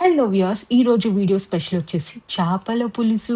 Hello viewers. ఈరోజు video special వచ్చేసి చేపల పులుసు.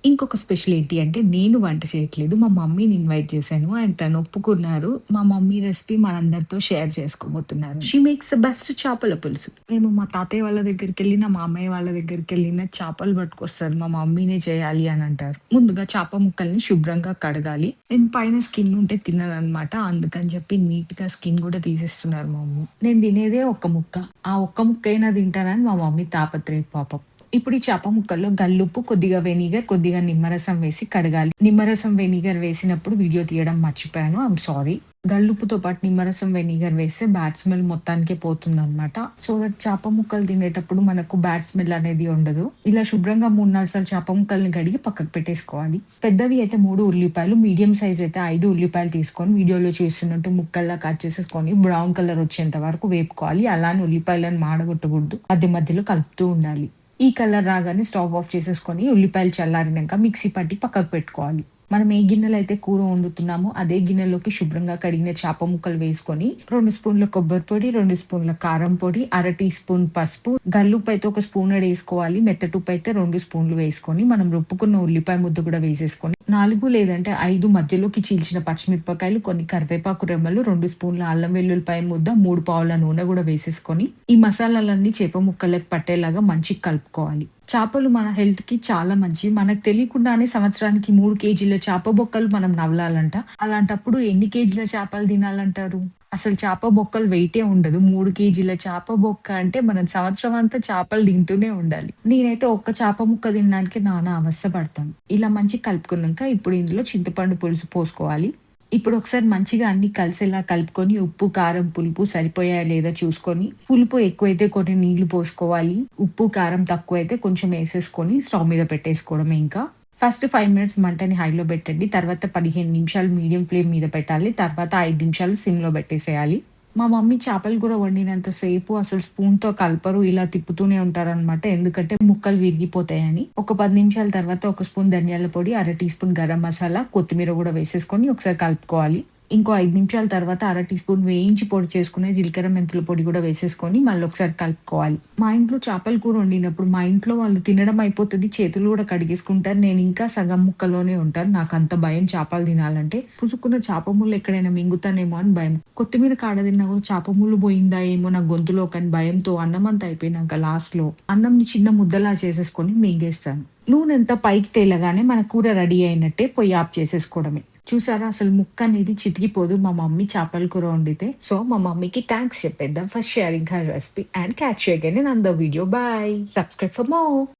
ఇంకొక స్పెషల్ ఏంటి అంటే నేను వంట చేయట్లేదు. మా మమ్మీని ఇన్వైట్ చేశాను. అండ్ తను ఒప్పుకున్నారు. మా మమ్మీ రెసిపీ మనందరితో షేర్ చేసుకోబోతున్నారు. షీ మేక్స్ ద బెస్ట్ చేపల పులుసు. మేము మా తాతయ్య వాళ్ళ దగ్గరికెళ్ళినా, మా అమ్మయ్య వాళ్ళ దగ్గరికెళ్ళినా చేపలు పట్టుకొస్తారు. మా మమ్మీనే చేయాలి అని అంటారు. ముందుగా చేప ముక్కల్ని శుభ్రంగా కడగాలి. నేను పైన స్కిన్ ఉంటే తినననమాట. అందుకని చెప్పి నీట్‌గా స్కిన్ కూడా తీసేస్తున్నారు మా మమ్మీ. నేను తినేదే ఒక్క ముక్క. ఆ ఒక్క ముక్కైనా తింటానని మా మమ్మీ తాపత్రయం పాపం. ఇప్పుడు ఈ చేప ముక్కల్లో గల్లుప్పు, కొద్దిగా వెనిగర్, కొద్దిగా నిమ్మరసం వేసి కడగాలి. నిమ్మరసం, వెనిగర్ వేసినప్పుడు వీడియో తీయడం మర్చిపోయాను. I'm sorry. గల్లుప్పుతో పాటు నిమ్మరసం, వెనిగర్ వేస్తే బ్యాడ్ స్మెల్ మొత్తానికే పోతుందనమాట. సో దట్ చేప ముక్కలు తినేటప్పుడు మనకు బ్యాడ్ స్మెల్ అనేది ఉండదు. ఇలా శుభ్రంగా 3, 4 సార్లు చేప ముక్కల్ని కడిగి పక్కకు పెట్టేసుకోవాలి. పెద్దవి అయితే 3 ఉల్లిపాయలు, మీడియం సైజ్ అయితే 5 ఉల్లిపాయలు తీసుకొని వీడియోలో చూస్తున్నట్టు ముక్కల్లా కట్ చేసేసుకొని బ్రౌన్ కలర్ వచ్చేంత వరకు వేపుకోవాలి. అలానే ఉల్లిపాయలను మాడగొట్టకూడదు. మధ్య మధ్యలో కలుపుతూ ఉండాలి. ఈ కలర్ రాగానే స్టవ్ ఆఫ్ చేసేసుకొని ఉల్లిపాయలు చల్లారినాక మిక్సీ పట్టి పక్కకు పెట్టుకోవాలి. మనం ఏ గిన్నెలో అయితే కూర వండుతున్నామో అదే గిన్నెలోకి శుభ్రంగా కడిగిన చేప ముక్కలు వేసుకొని 2 స్పూన్ల కొబ్బరి పొడి, 2 స్పూన్ల కారం పొడి, అర టీ స్పూన్ పసుపు, గల్లుప్పు అయితే 1 స్పూనెడు వేసుకోవాలి. మెత్తటుప్పు అయితే 2 స్పూన్లు వేసుకొని మనం రుబ్బుకున్న ఉల్లిపాయ ముద్ద కూడా వేసేసుకొని 4 లేదంటే 5 మధ్యలోకి చీల్చిన పచ్చిమిరపకాయలు, కొన్ని కరివేపాకు రెమ్మలు, 2 స్పూన్ల అల్లం వెల్లుల్లిపాయ ముద్ద, 3 పావుల నూనె కూడా వేసేసుకొని ఈ మసాలాలన్నీ చేప ముక్కలకు పట్టేలాగా మంచిగా కలుపుకోవాలి. చేపలు మన హెల్త్ కి చాలా మంచివి. మనకు తెలియకుండానే సంవత్సరానికి 3 కేజీల చేప బొక్కలు మనం నవలాలంట. అలాంటప్పుడు ఎన్ని కేజీల చేపలు తినాలంటారు? అసలు చేప బొక్కలు వెయిటే ఉండదు. 3 కేజీల చేప బొక్క అంటే మనం సంవత్సరం అంతా చేపలు తింటూనే ఉండాలి. నేనైతే ఒక్క చేప ముక్క తినడానికి నానా అవస్థ పడతాను. ఇలా మంచిగా కలుపుకున్నాక ఇప్పుడు ఇందులో చింతపండు పులుసు పోసుకోవాలి. ఇప్పుడు ఒకసారి మంచిగా అన్ని కలిసేలా కలుపుకొని ఉప్పు, కారం, పులుపు సరిపోయాయా లేదా చూసుకొని, పులుపు ఎక్కువైతే కొన్ని నీళ్లు పోసుకోవాలి. ఉప్పు, కారం తక్కువైతే కొంచెం వేసేసుకొని స్టవ్ మీద పెట్టేసుకోవడమే ఇంకా. ఫస్ట్ 5 మినిట్స్ మంటని హైలో పెట్టండి. తర్వాత 15 నిమిషాలు మీడియం ఫ్లేమ్ మీద పెట్టాలి. తర్వాత 5 నిమిషాలు సిమ్‌లో పెట్టేసేయాలి. మా మమ్మీ చేపల కూర వండినంత సేపు అసలు స్పూన్‌తో కలపరు. ఇలా తిప్పుతూనే ఉంటారనమాట. ఎందుకంటే ముక్కలు విరిగిపోతాయని. ఒక 10 నిమిషాల తర్వాత 1 స్పూన్ ధనియాల పొడి, అర టీ స్పూన్ గరం మసాలా, కొత్తిమీర కూడా వేసేసుకొని ఒకసారి కలుపుకోవాలి. ఇంకో 5 నిమిషాల తర్వాత అర టీ స్పూన్ వేయించి పొడి చేసుకునే జీలకర్ర, మెంతుల పొడి కూడా వేసేసుకొని మళ్ళీ ఒకసారి కలుపుకోవాలి. మా ఇంట్లో చేపల కూర వండినప్పుడు మా ఇంట్లో వాళ్ళు తినడం అయిపోతది. చేతులు కూడా కడిగేసుకుంటారు. నేను ఇంకా సగం ముక్కలోనే ఉంటాను. నాకంత భయం చేపలు తినాలంటే. పుసుక్కున్న చేప ముళ్ళు ఎక్కడైనా మింగుతానేమో అని భయం. కొత్తిమీర కాడ తిన్నా కూడా చేప ముళ్ళు పోయిందా ఏమో నా గొంతులో కానీ భయంతో అన్నమంతా అయిపోయినాక లాస్ట్‌లో అన్నంని చిన్న ముద్దలా చేసేసుకొని మింగేస్తాను. నూనె అంతా పైకి తేలగానే మన కూర రెడీ అయినట్టే పొయ్యి ఆఫ్ చేసేసుకోవడమే. చూసారా అసలు ముక్క అనేది చితికిపోదు మా మమ్మీ చేపల కూర వండితే. సో మా మమ్మీకి థాంక్స్ చెప్పేద్దాం for sharing her recipe and catch you again in another video. Bye. Subscribe for more.